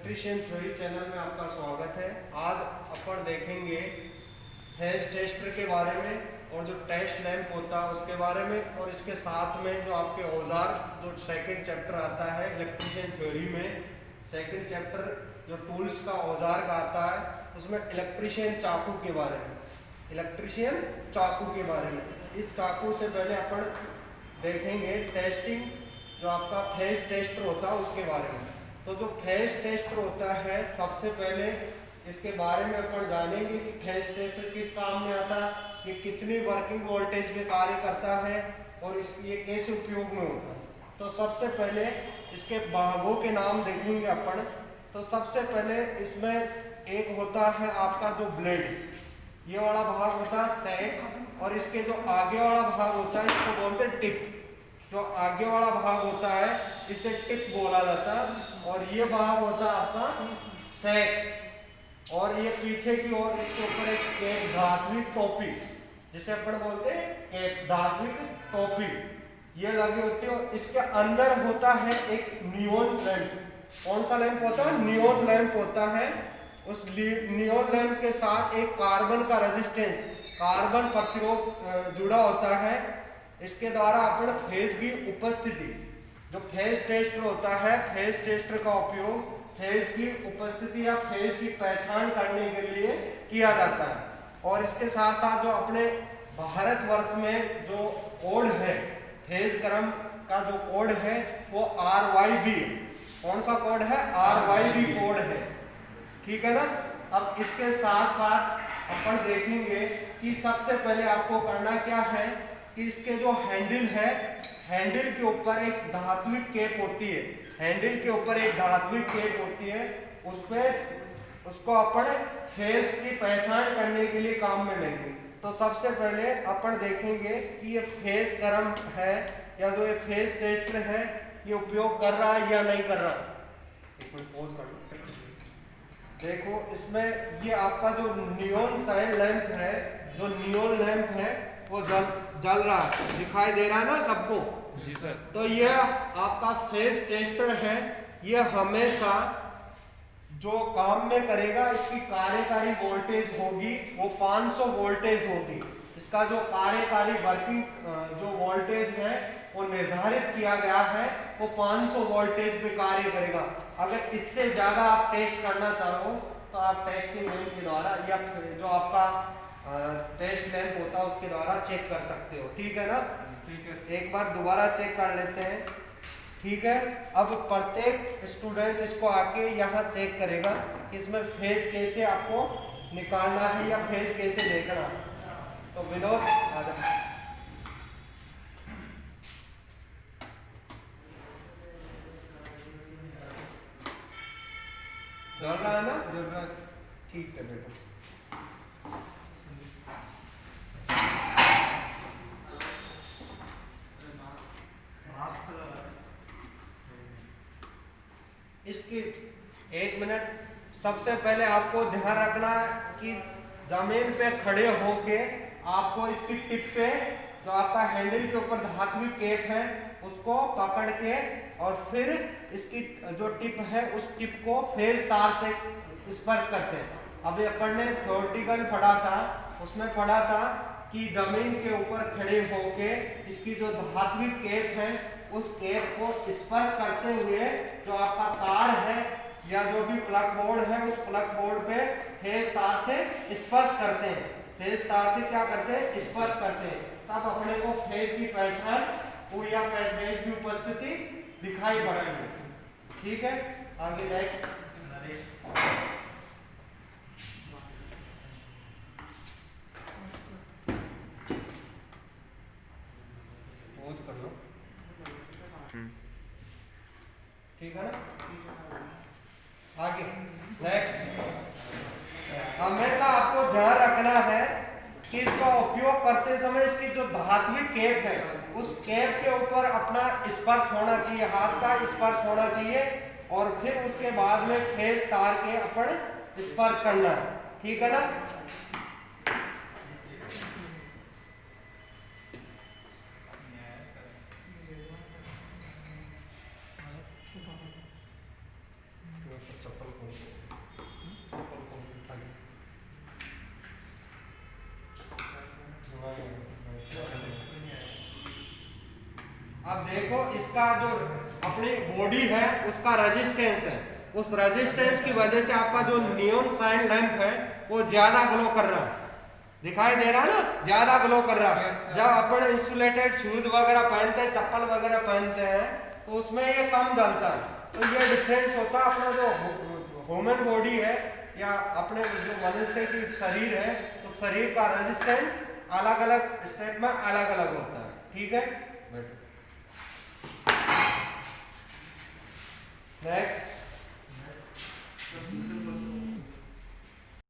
Electrician theory channel में आपका स्वागत है। आज अपन देखेंगे फेज टेस्टर के बारे में और जो टेस्ट लैंप होता है उसके बारे में, और इसके साथ में जो आपके औजार जो सेकंड चैप्टर आता है इलेक्ट्रीशियन थ्योरी में, सेकंड चैप्टर जो टूल्स का औजार का आता है उसमें इलेक्ट्रीशियन चाकू के बारे में, इलेक्ट्रीशियन चाकू के बारे में। इस चाकू से पहले अपन देखेंगे टेस्टिंग जो आपका फेज टेस्टर होता है उसके बारे में। तो जो फेज टेस्टर होता है सबसे पहले इसके बारे में अपन जानेंगे कि फेज टेस्टर किस काम में आता है, ये कितनी वर्किंग वोल्टेज में कार्य करता है और ये कैसे उपयोग में होता है। तो सबसे पहले इसके भागों के नाम देखेंगे अपन। तो सबसे पहले इसमें एक होता है आपका जो ब्लेड, ये वाला भाग होता है सैक, और इसके जो आगे वाला भाग होता है इसको बोलते हैं टिप। जो आगे वाला भाग होता है इसे टिप बोला जाता है, और ये भाग होता है आपका सैक, और ये पीछे की ओर इसके ऊपर एक धात्विक टोपी, जिसे अपन बोलते हैं एक धात्विक टोपी, ये लगी होती है। और इसके अंदर होता है एक नियॉन लैंप। कौन सा लैंप होता है? नियॉन लैंप होता है। उस नियॉन लैंप के साथ एक कार्बन का रेजिस्टेंस, कार्बन प्रतिरोध जुड़ा होता है। इसके द्वारा अपन फेज की उपस्थिति, जो फेज टेस्टर होता है, फेज टेस्टर का उपयोग फेज की उपस्थिति या फेज की पहचान करने के लिए किया जाता है। और इसके साथ साथ जो अपने भारतवर्ष में जो कोड है, फेज क्रम का जो कोड है वो RYB है। कौन सा कोड है? RYB कोड है, ठीक है ना। अब इसके साथ साथ अपन देखेंगे कि सबसे पहले आपको करना क्या है कि इसके जो हैंडल है, हैंडल के ऊपर एक धात्विक केप होती है, हैंडल के ऊपर एक धात्विक केप होती है, उस पे उसको अपन फेज की पहचान करने के लिए काम में लेंगे। तो सबसे पहले अपन देखेंगे कि ये फेज क्रम है या जो ये फेज टेस्टर है ये उपयोग कर रहा है या नहीं कर रहा। एक मिनट पॉज कर लो। देखो इसमें ये आपका जो नियॉन साइन लैंप है, जो नियॉन लैंप है वो जल रहा है, दिखाई दे रहा है ना सबको? जी सर। तो ये आपका फेज टेस्टर है। ये हमेशा जो काम में करेगा इसकी कार्यकारी वोल्टेज होगी वो 500 वोल्टेज होगी। इसका जो कार्यकारी वर्किंग जो वोल्टेज है वो निर्धारित किया गया है, वो 500 वोल्टेज पे कार्य करेगा। अगर इससे ज्यादा आप टेस्ट करना चाहो तो आप टेस्टिंग लैंप के द्वारा या जो आपका टेस्ट लैंप होता है उसके द्वारा चेक कर सकते हो, ठीक है ना। ठीक है, एक बार दोबारा चेक कर लेते हैं, ठीक है। अब प्रत्येक स्टूडेंट इसको आके यहाँ चेक करेगा कि इसमें फेज कैसे आपको निकालना है या फेज कैसे देखना है। तो विनोद आ जाओ। चल रहा है ना? जल रहा है। ठीक है बेटा। इसकी एक मिनट, सबसे पहले आपको ध्यान रखना है कि जमीन पे खड़े होके आपको इसकी टिप पे जो आपका हैंडल के ऊपर धात्विक केप है उसको पकड़ के और फिर इसकी जो टिप है उस टिप को फेज तार से स्पर्श करते हैं। अभी अपन ने थ्योरेटिकल पढ़ा था, उसमें पढ़ा था कि जमीन के ऊपर खड़े होके इसकी जो धात्विक केप है उस केप को स्पर्श करते हुए जो आपका तार है या जो भी प्लग बोर्ड है उस प्लग बोर्ड पे फेज तार से स्पर्श करते हैं। फेज तार से क्या करते हैं? स्पर्श करते हैं। तब अपने को फेज की पहचान या फेज की उपस्थिति दिखाई पड़ती है, ठीक है। आगे नेक्स्ट पॉज कर लो, ठीक है ना। आगे नेक्स्ट, हमेशा आपको ध्यान रखना है कि इसका उपयोग करते समय इसकी जो धात्विक केप है उस केप के ऊपर अपना स्पर्श होना चाहिए, हाथ का स्पर्श होना चाहिए, और फिर उसके बाद में फेज तार के अपन स्पर्श करना है, ठीक है ना। चप्पल अब देखो इसका जो अपनी बॉडी है उसका रेजिस्टेंस है, उस रेजिस्टेंस की वजह से आपका जो नियॉन साइन लैंप है वो ज्यादा ग्लो कर रहा है, दिखाई दे रहा है ना, ज्यादा ग्लो कर रहा है। जब अपन इंसुलेटेड शूज वगैरह पहनते हैं, चप्पल वगैरह पहनते हैं, तो उसमें ये कम जलता है। तो ये डिफरेंस होता है अपना जो ह्यूमन बॉडी है या अपने जो मनुष्य की शरीर है, तो शरीर का रेजिस्टेंस अलग अलग स्टेट में अलग अलग होता है। ठीक है, नेक्स्ट